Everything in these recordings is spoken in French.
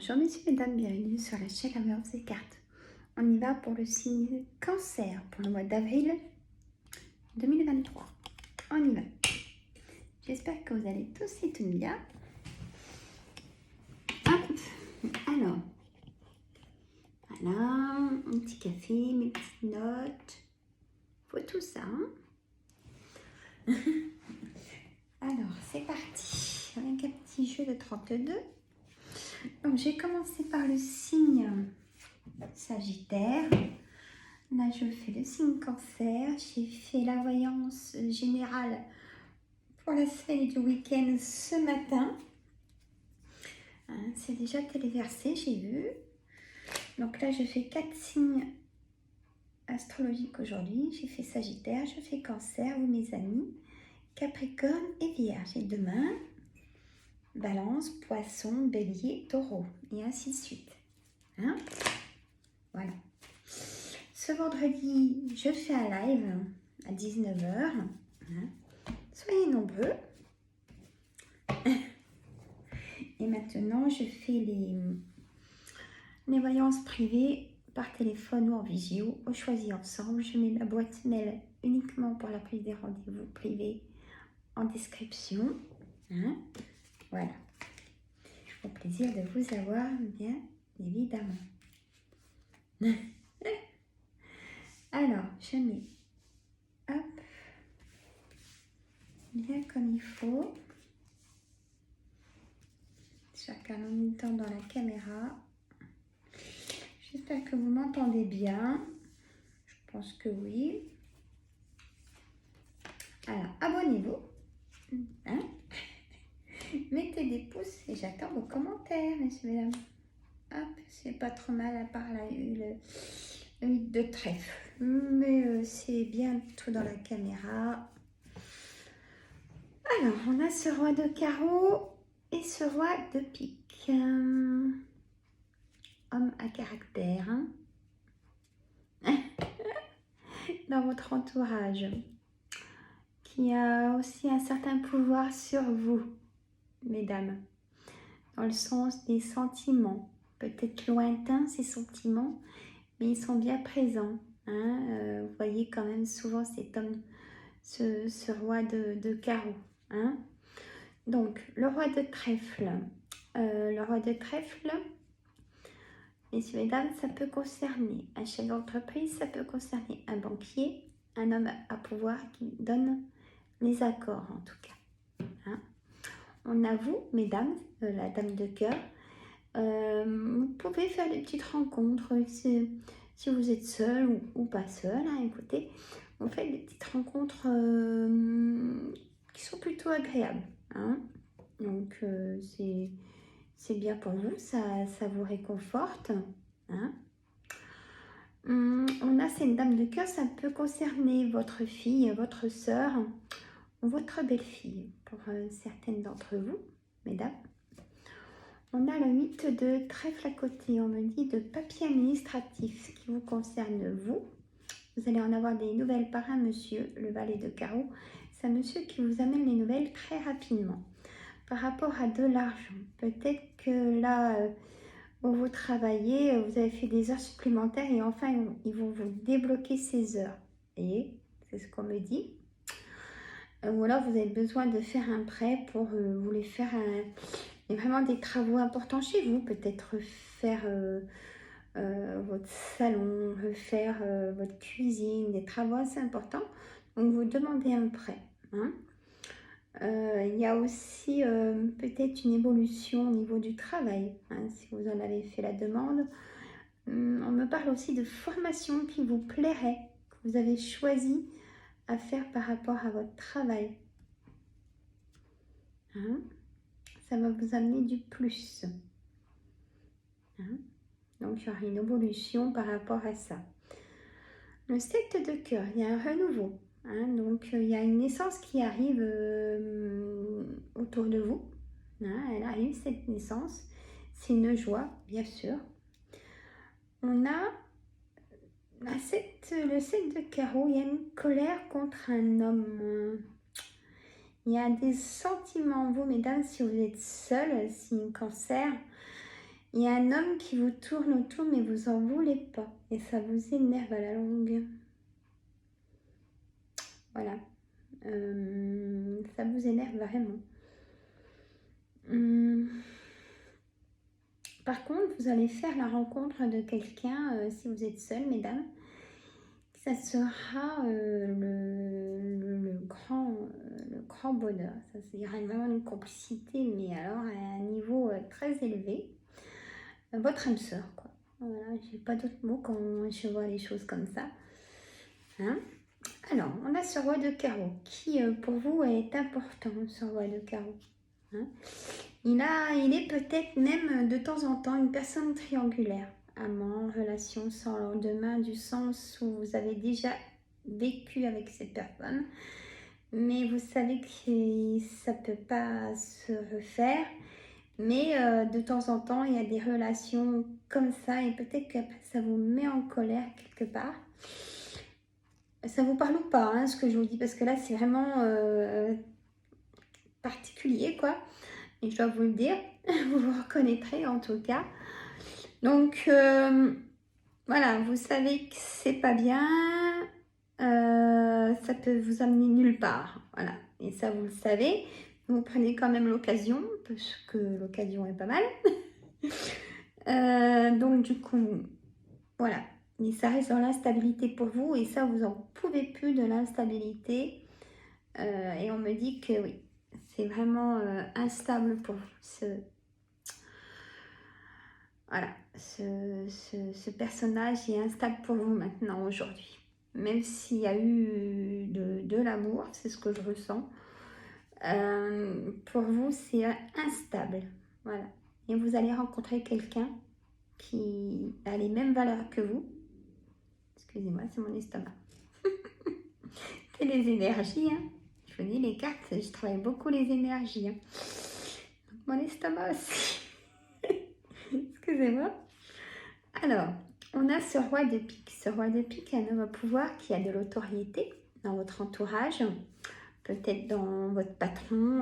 Bonjour messieurs, mesdames, bienvenue sur la chaîne Amours des cartes. On y va pour le signe Cancer pour le mois d'avril 2023. On y va. J'espère que vous allez tous et toutes bien. Hop. Alors, voilà, un petit café, mes petites notes. Faut tout ça. Hein. Alors, c'est parti. Avec un petit jeu de 32. Donc, j'ai commencé par le signe Sagittaire. Là, je fais le signe Cancer. J'ai fait la voyance générale pour la semaine du week-end ce matin. Hein, c'est déjà téléversé, j'ai vu. Donc là, je fais 4 signes astrologiques aujourd'hui. J'ai fait Sagittaire, je fais Cancer, vous mes amis, Capricorne et Vierge. Et demain, Balance, Poisson, Bélier, Taureau. Et ainsi de suite. Hein, voilà. Ce vendredi, je fais un live à 19h. Hein. Soyez nombreux. Et maintenant, je fais les voyances privées par téléphone ou en visio. On choisit ensemble. Je mets la boîte mail uniquement pour la prise des rendez-vous privés en description. Hein. Voilà. Au plaisir de vous avoir, bien évidemment. Alors, je mets hop, bien comme il faut. Chacun en même temps dans la caméra. J'espère que vous m'entendez bien. Je pense que oui. Alors, abonnez-vous. Hein? Mettez des pouces et j'attends vos commentaires, messieurs et mesdames. Hop, c'est pas trop mal à part là, le 8 de trèfle. Mais c'est bien tout dans la caméra. Alors, on a ce roi de carreau et ce roi de pique. Homme à caractère. Hein. Dans votre entourage. Qui a aussi un certain pouvoir sur vous, mesdames. Dans le sens des sentiments. Peut-être lointains ces sentiments, mais ils sont bien présents. Hein. Vous voyez quand même souvent cet homme, ce roi de carreau. Hein. Donc, le roi de trèfle. Le roi de trèfle, messieurs et mesdames, ça peut concerner un chef d'entreprise, ça peut concerner un banquier, un homme à pouvoir qui donne les accords en tout cas. Hein. On a vous, mesdames, la dame de cœur. Vous pouvez faire des petites rencontres si vous êtes seul ou pas seul. Hein, écoutez, vous faites des petites rencontres qui sont plutôt agréables. Hein. Donc, c'est bien pour vous, ça vous réconforte. Hein. On a cette dame de cœur, ça peut concerner votre fille, votre soeur ou votre belle-fille, pour certaines d'entre vous, mesdames. On a le 8 de trèfle à côté, on me dit de papier administratif, ce qui vous concerne vous. Vous allez en avoir des nouvelles par un monsieur, le valet de carreau. C'est un monsieur qui vous amène les nouvelles très rapidement. Par rapport à de l'argent, peut-être que là, où vous travaillez, vous avez fait des heures supplémentaires et enfin, ils vont vous débloquer ces heures. Vous voyez, c'est ce qu'on me dit. Ou alors, vous avez besoin de faire un prêt pour vous les faire vraiment des travaux importants chez vous. Peut-être refaire votre salon, refaire votre cuisine, des travaux assez importants. Donc, vous demandez un prêt. Hein. Il y a aussi peut-être une évolution au niveau du travail, hein, si vous en avez fait la demande. On me parle aussi de formation qui vous plairait, que vous avez choisi à faire par rapport à votre travail. Hein. Ça va vous amener du plus. Hein. Donc, il y aura une évolution par rapport à ça. Le 7 de cœur, il y a un renouveau. Hein, donc, il y a une naissance qui arrive autour de vous. Hein, elle arrive, cette naissance. C'est une joie, bien sûr. On a le 7 de carreau. Il y a une colère contre un homme. Il y a des sentiments, vous, mesdames, si vous êtes seul, signe cancer. Il y a un homme qui vous tourne autour, mais vous en voulez pas. Et ça vous énerve à la longue. Voilà. Ça vous énerve vraiment. Par contre, vous allez faire la rencontre de quelqu'un, si vous êtes seul, mesdames. Ça sera le grand bonheur. Ça sera vraiment une complicité, mais alors à un niveau très élevé. Votre âme sœur, quoi. Voilà, j'ai pas d'autres mots quand je vois les choses comme ça. Hein? Alors, on a ce roi de carreau qui, pour vous, est important, ce roi de carreau. Hein? Il est peut-être même de temps en temps une personne triangulaire. Amant, relation sans lendemain, du sens où vous avez déjà vécu avec cette personne. Mais vous savez que ça ne peut pas se refaire. Mais de temps en temps, il y a des relations comme ça et peut-être que ça vous met en colère quelque part. Ça vous parle ou pas, hein, ce que je vous dis, parce que là, c'est vraiment particulier, quoi. Et je dois vous le dire, vous vous reconnaîtrez en tout cas. Donc, voilà, vous savez que c'est pas bien, ça peut vous amener nulle part. Voilà, et ça, vous le savez. Vous prenez quand même l'occasion, parce que l'occasion est pas mal. Donc, du coup, voilà. Mais ça reste dans l'instabilité pour vous, et ça, vous n'en pouvez plus de l'instabilité. Et on me dit que oui, c'est vraiment instable pour vous. Voilà, ce personnage est instable pour vous maintenant, aujourd'hui. Même s'il y a eu de l'amour, c'est ce que je ressens. Pour vous, c'est instable. Voilà. Et vous allez rencontrer quelqu'un qui a les mêmes valeurs que vous. Excusez-moi, c'est mon estomac. C'est les énergies, hein. Je vous dis, les cartes, je travaille beaucoup les énergies. Hein. Mon estomac aussi. Excusez-moi. Alors, on a ce roi de pique. Ce roi de pique est un homme au pouvoir qui a de l'autorité dans votre entourage, peut-être dans votre patron.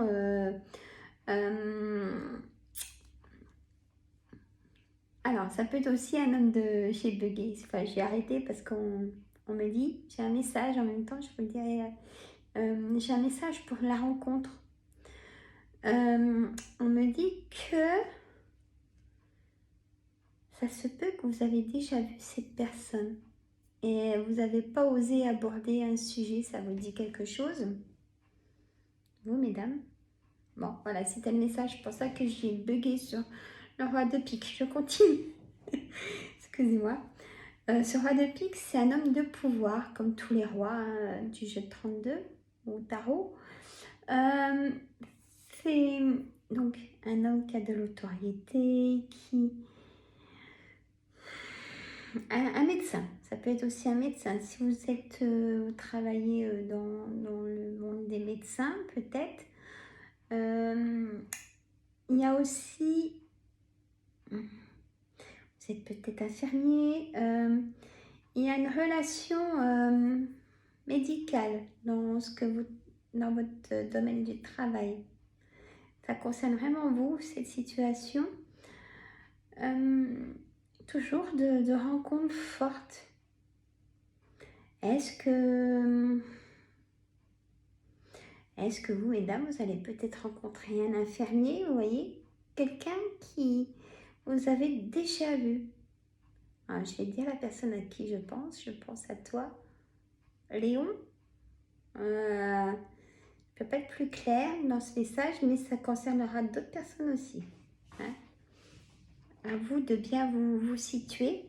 Alors, ça peut être aussi un homme de... J'ai bugué, enfin, j'ai arrêté parce qu'on me dit, j'ai un message en même temps, je vous le dirai. J'ai un message pour la rencontre. On me dit que ça se peut que vous avez déjà vu cette personne et vous n'avez pas osé aborder un sujet. Ça vous dit quelque chose? Vous, mesdames? Bon, voilà, c'était le message. C'est pour ça que j'ai bugué sur le roi de pique. Je continue. Excusez-moi. Ce roi de pique, c'est un homme de pouvoir, comme tous les rois hein, du jeu de 32 au tarot. C'est donc un homme qui a de l'autorité, un médecin. Ça peut être aussi un médecin. Si vous êtes, vous travaillez dans le monde des médecins, peut-être. Il y a aussi... Vous êtes peut-être infirmier. Il y a une relation médicale dans votre domaine du travail. Ça concerne vraiment vous, cette situation. Toujours de rencontres fortes. Est-ce que vous, mesdames, vous allez peut-être rencontrer un infirmier, vous voyez? Quelqu'un qui vous avez déjà vu. Alors, je vais dire la personne à qui je pense à toi. Léon, je ne peux pas être plus claire dans ce message, mais ça concernera d'autres personnes aussi. Hein? À vous de bien vous situer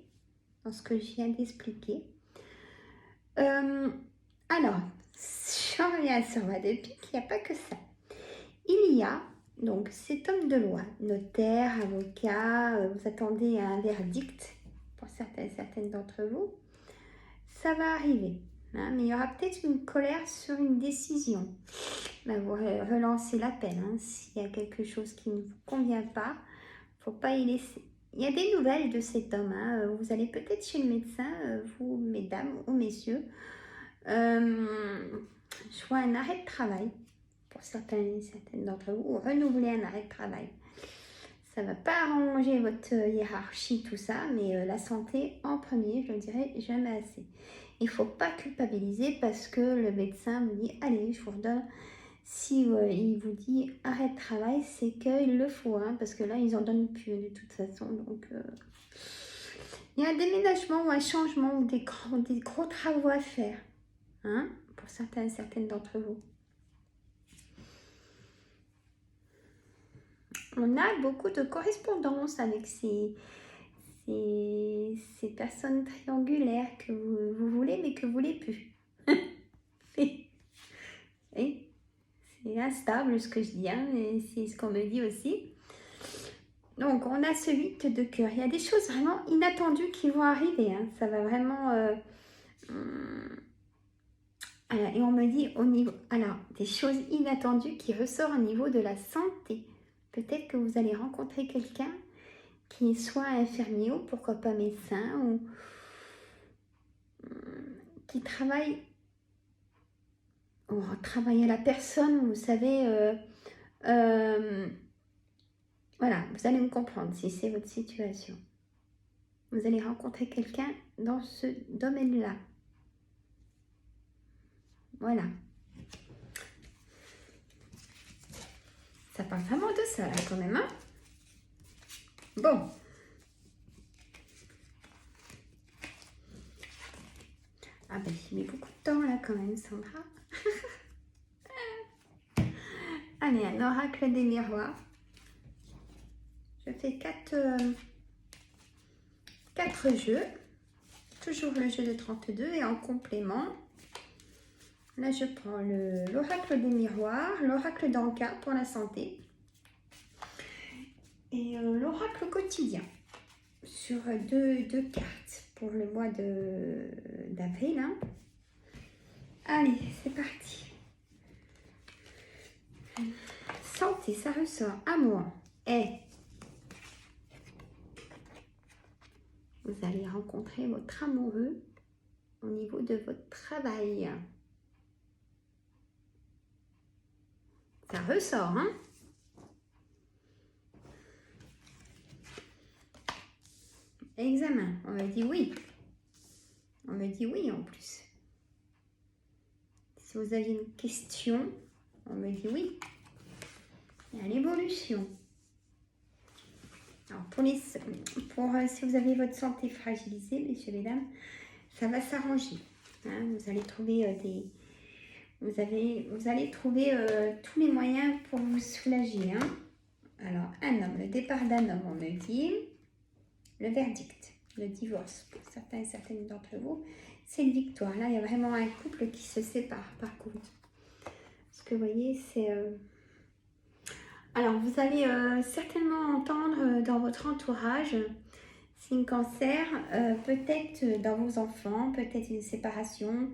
dans ce que je viens d'expliquer. Alors, j'en reviens à ce roi de pique, il n'y a pas que ça. Il y a donc cet homme de loi, notaire, avocat, vous attendez à un verdict pour certaines d'entre vous. Ça va arriver, hein, mais il y aura peut-être une colère sur une décision. Là, vous relancez l'appel, hein, s'il y a quelque chose qui ne vous convient pas, il ne faut pas y laisser. Il y a des nouvelles de cet homme, hein. Vous allez peut-être chez le médecin, vous, mesdames ou messieurs. Je vois un arrêt de travail pour certaines d'entre vous, ou renouveler un arrêt de travail. Ça ne va pas arranger votre hiérarchie, tout ça, mais la santé en premier, je ne dirais jamais assez. Il ne faut pas culpabiliser parce que le médecin vous dit, allez, je vous redonne. Si il vous dit arrête travail, c'est qu'il le faut, hein, parce que là, ils n'en donnent plus de toute façon. Donc, il y a un déménagement ou un changement ou des gros travaux à faire, hein, pour certaines d'entre vous. On a beaucoup de correspondance avec ces personnes triangulaires que vous voulez, mais que vous ne voulez plus. Et c'est instable ce que je dis, hein, et c'est ce qu'on me dit aussi. Donc, on a ce 8 de cœur. Il y a des choses vraiment inattendues qui vont arriver. Hein. Ça va vraiment... et on me dit au niveau... Alors, des choses inattendues qui ressortent au niveau de la santé. Peut-être que vous allez rencontrer quelqu'un qui soit infirmier ou pourquoi pas médecin ou qui travaille à la personne, vous savez, voilà, vous allez me comprendre si c'est votre situation. Vous allez rencontrer quelqu'un dans ce domaine-là. Voilà. Ça parle vraiment de ça, là, quand même, hein. Bon. Ah ben, j'ai mis beaucoup de temps, là, quand même, Sandra. Allez, un oracle des miroirs. Je fais 4 jeux. Toujours le jeu de 32 et en complément, là je prends l'oracle des miroirs, l'oracle d'Anka pour la santé et l'oracle quotidien sur deux cartes pour le mois d'avril. Hein. Allez, c'est parti. Santé, ça ressort. Amour. Vous allez rencontrer votre amoureux au niveau de votre travail. Ça ressort, hein? Examen, on me dit oui. On me dit oui en plus. Si vous avez une question, on me dit oui. Il y a l'évolution. Alors, si vous avez votre santé fragilisée, messieurs et dames, ça va s'arranger. Hein, vous allez trouver vous allez trouver tous les moyens pour vous soulager. Hein. Alors, un homme, le départ d'un homme, on me dit, le verdict, le divorce, pour certains et certaines d'entre vous, c'est une victoire. Là, il y a vraiment un couple qui se sépare, par contre. Ce que vous voyez, c'est... Alors, vous allez certainement entendre dans votre entourage, signe cancer, peut-être dans vos enfants, peut-être une séparation,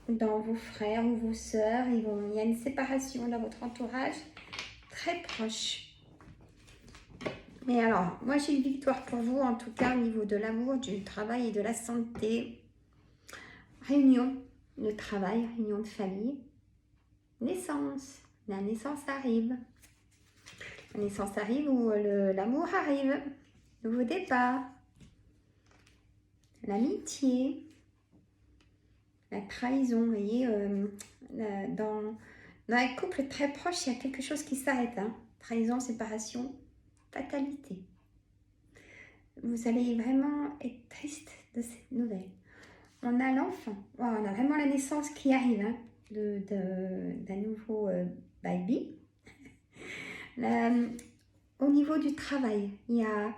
ou dans vos frères ou vos sœurs. Il y a une séparation dans votre entourage très proche. Mais alors, moi j'ai une victoire pour vous, en tout cas au niveau de l'amour, du travail et de la santé. Réunion de travail, réunion de famille. Naissance, la naissance arrive. La naissance arrive ou l'amour arrive. Nouveau départ. L'amitié. La trahison. Vous voyez, dans un couple très proche, il y a quelque chose qui s'arrête. Hein. Trahison, séparation, fatalité. Vous allez vraiment être triste de cette nouvelle. On a l'enfant. Wow, on a vraiment la naissance qui arrive hein, d'un nouveau baby. Au niveau du travail, il y a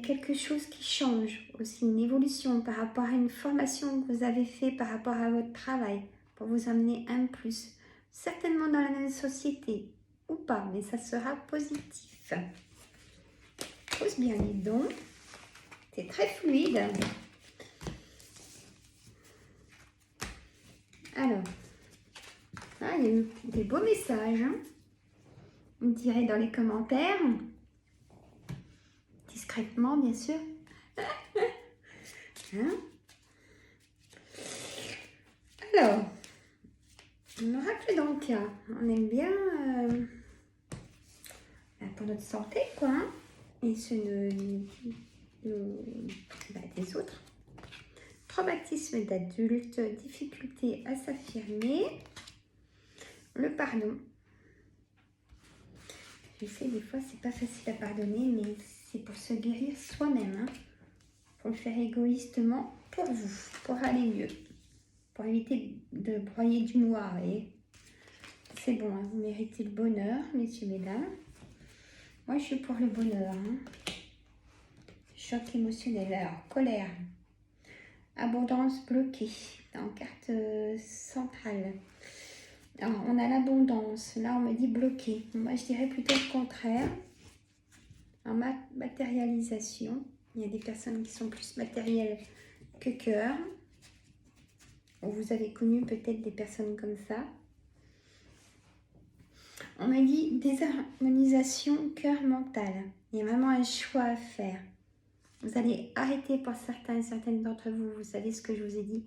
quelque chose qui change aussi, une évolution par rapport à une formation que vous avez fait par rapport à votre travail pour vous amener un plus. Certainement dans la même société ou pas, mais ça sera positif. Pose bien les dons. C'est très fluide. Alors, il y a eu des beaux messages. Hein. Vous me direz dans les commentaires. Discrètement, bien sûr. Hein? Alors, l'oracle d'Anka. On aime bien pour notre santé, quoi. Hein, et ceux des autres. Traumatisme d'adulte, difficulté à s'affirmer, le pardon. Je sais, des fois, c'est pas facile à pardonner, mais c'est pour se guérir soi-même. Hein. Pour le faire égoïstement, pour vous, pour aller mieux. Pour éviter de broyer du noir. Et c'est bon, hein, vous méritez le bonheur, messieurs, mesdames. Moi, je suis pour le bonheur. Hein. Choc émotionnel, alors, colère. Abondance bloquée, en carte centrale. Alors, on a l'abondance. Là, on me dit bloqué. Moi, je dirais plutôt le contraire. En matérialisation, il y a des personnes qui sont plus matérielles que cœur. Vous avez connu peut-être des personnes comme ça. On me dit désharmonisation cœur-mental. Il y a vraiment un choix à faire. Vous allez arrêter pour certains et certaines d'entre vous. Vous savez ce que je vous ai dit.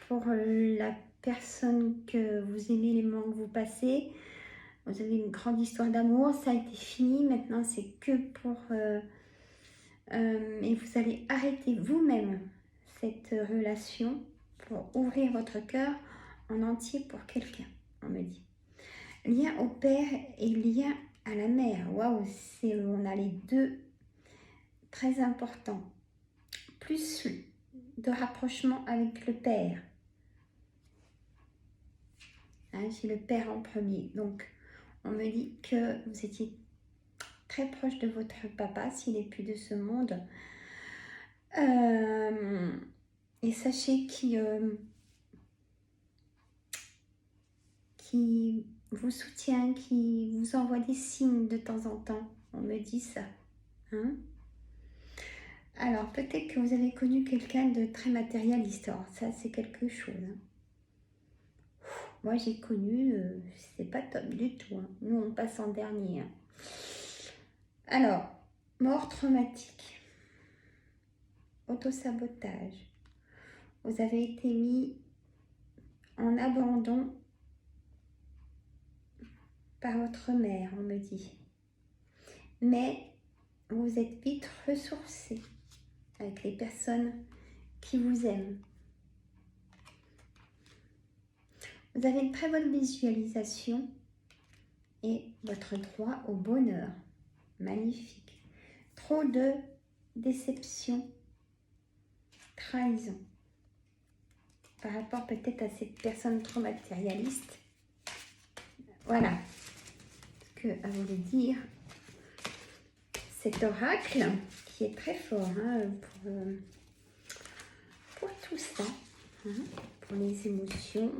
Pour la personne que vous aimez, les moments que vous passez, vous avez une grande histoire d'amour, ça a été fini, maintenant c'est que pour... et vous allez arrêter vous-même cette relation pour ouvrir votre cœur en entier pour quelqu'un, on me dit. Lien au père et lien à la mère, waouh, on a les deux très importants. Plus de rapprochement avec le père. Hein, j'ai le père en premier, donc on me dit que vous étiez très proche de votre papa s'il n'est plus de ce monde. Et sachez qu'il vous soutient, qui vous envoie des signes de temps en temps. On me dit ça. Hein? Alors, peut-être que vous avez connu quelqu'un de très matérialiste. Alors, ça, c'est quelque chose. Hein. Moi, j'ai connu, c'est pas top du tout. Hein. Nous, on passe en dernier. Hein. Alors, mort traumatique, autosabotage. Vous avez été mis en abandon par votre mère, on me dit. Mais vous êtes vite ressourcé avec les personnes qui vous aiment. Vous avez une très bonne visualisation et votre droit au bonheur. Magnifique. Trop de déception, trahison. Par rapport peut-être à cette personne trop matérialiste. Voilà ce que voulait dire cet oracle qui est très fort hein, pour tout ça, hein, pour les émotions,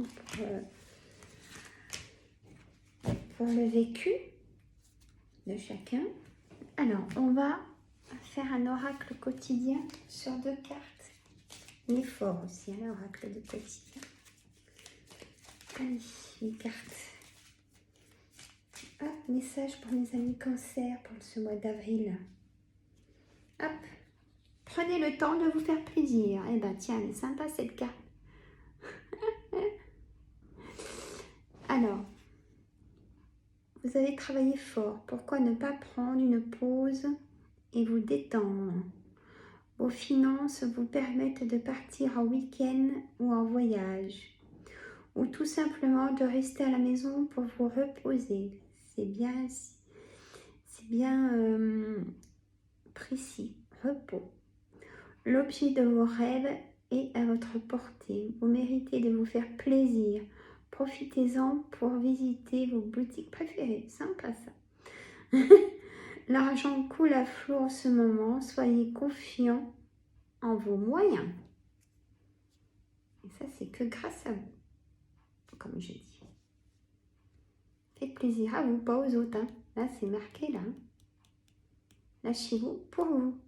pour le vécu de chacun. Alors, on va faire un oracle quotidien sur 2 cartes. Il est fort aussi, hein, l'oracle de quotidien. Allez, les cartes. Hop, message pour mes amis cancer pour ce mois d'avril. Hop, prenez le temps de vous faire plaisir. Eh ben tiens, elle est sympa cette carte. Alors, vous avez travaillé fort. Pourquoi ne pas prendre une pause et vous détendre? Vos finances vous permettent de partir en week-end ou en voyage. Ou tout simplement de rester à la maison pour vous reposer. C'est bien précis. Repos. L'objet de vos rêves est à votre portée. Vous méritez de vous faire plaisir. Profitez-en pour visiter vos boutiques préférées. Sympa ça. L'argent coule à flot en ce moment. Soyez confiants en vos moyens. Et ça, c'est que grâce à vous. Comme je dis. Faites plaisir à vous, pas aux autres. Hein. Là, c'est marqué là. Hein. Lâchez-vous pour vous.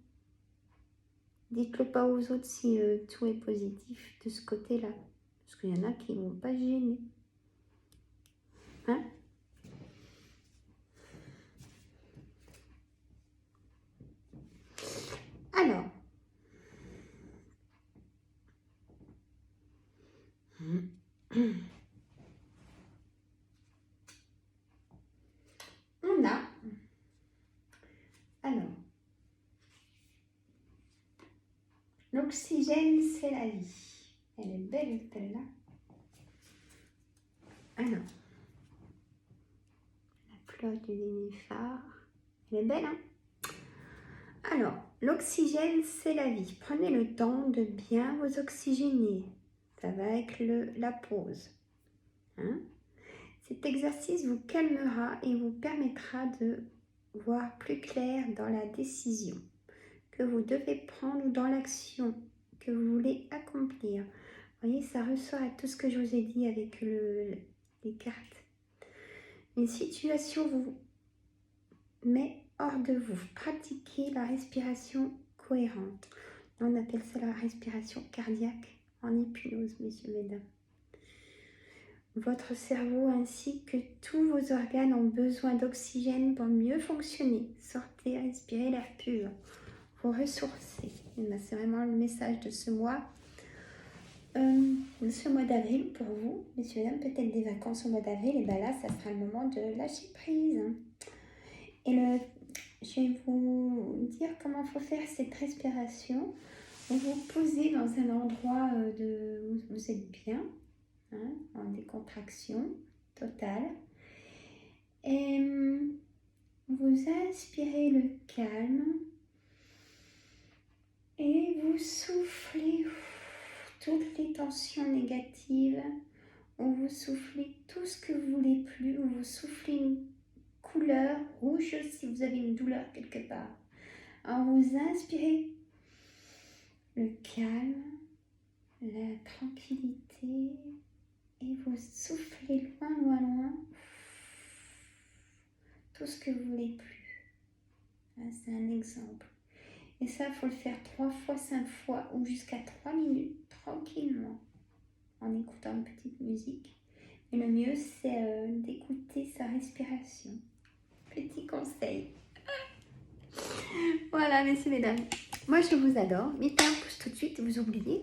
Dites-le pas aux autres si tout est positif de ce côté-là. Parce qu'il y en a qui ne vont pas gêner. Hein? Alors. On a L'oxygène, c'est la vie. Elle est belle, celle-là. Alors, la fleur du nénuphar. Elle est belle, hein? Alors, l'oxygène, c'est la vie. Prenez le temps de bien vous oxygéner. Ça va avec la pause. Hein? Cet exercice vous calmera et vous permettra de voir plus clair dans la décision que vous devez prendre ou dans l'action que vous voulez accomplir. Vous voyez, ça ressort à tout ce que je vous ai dit avec les cartes. Une situation vous met hors de vous. Pratiquez la respiration cohérente. On appelle ça la respiration cardiaque en hypnose, messieurs, mesdames. Votre cerveau ainsi que tous vos organes ont besoin d'oxygène pour mieux fonctionner. Sortez, respirez l'air pur. Vous ressourcer. C'est vraiment le message de ce mois. Ce mois d'avril pour vous, messieurs, mesdames, peut-être des vacances au mois d'avril. Et bien là, ça sera le moment de lâcher prise. Et je vais vous dire comment il faut faire cette respiration. Vous vous posez dans un endroit où vous êtes bien, hein, en décontraction totale. Et vous inspirez le calme et vous soufflez toutes les tensions négatives, ou vous soufflez tout ce que vous voulez plus, ou vous soufflez une couleur rouge si vous avez une douleur quelque part. Alors vous inspirez le calme, la tranquillité et vous soufflez loin, loin, loin tout ce que vous voulez plus. C'est un exemple. Et ça, il faut le faire 3 fois, 5 fois ou jusqu'à 3 minutes tranquillement en écoutant une petite musique. Mais le mieux, c'est d'écouter sa respiration. Petit conseil. Voilà, messieurs, mesdames. Moi, je vous adore. Mettez un pouce tout de suite, vous oubliez.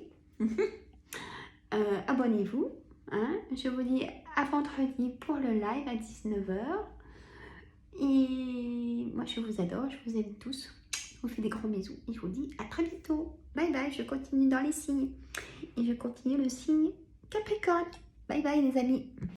Abonnez-vous. Hein. Je vous dis à vendredi pour le live à 19 h. Et moi, je vous adore. Je vous aime tous. Je vous fais des gros bisous. Et je vous dis à très bientôt. Bye bye. Je continue dans les signes. Et je continue le signe Capricorne. Bye bye, les amis.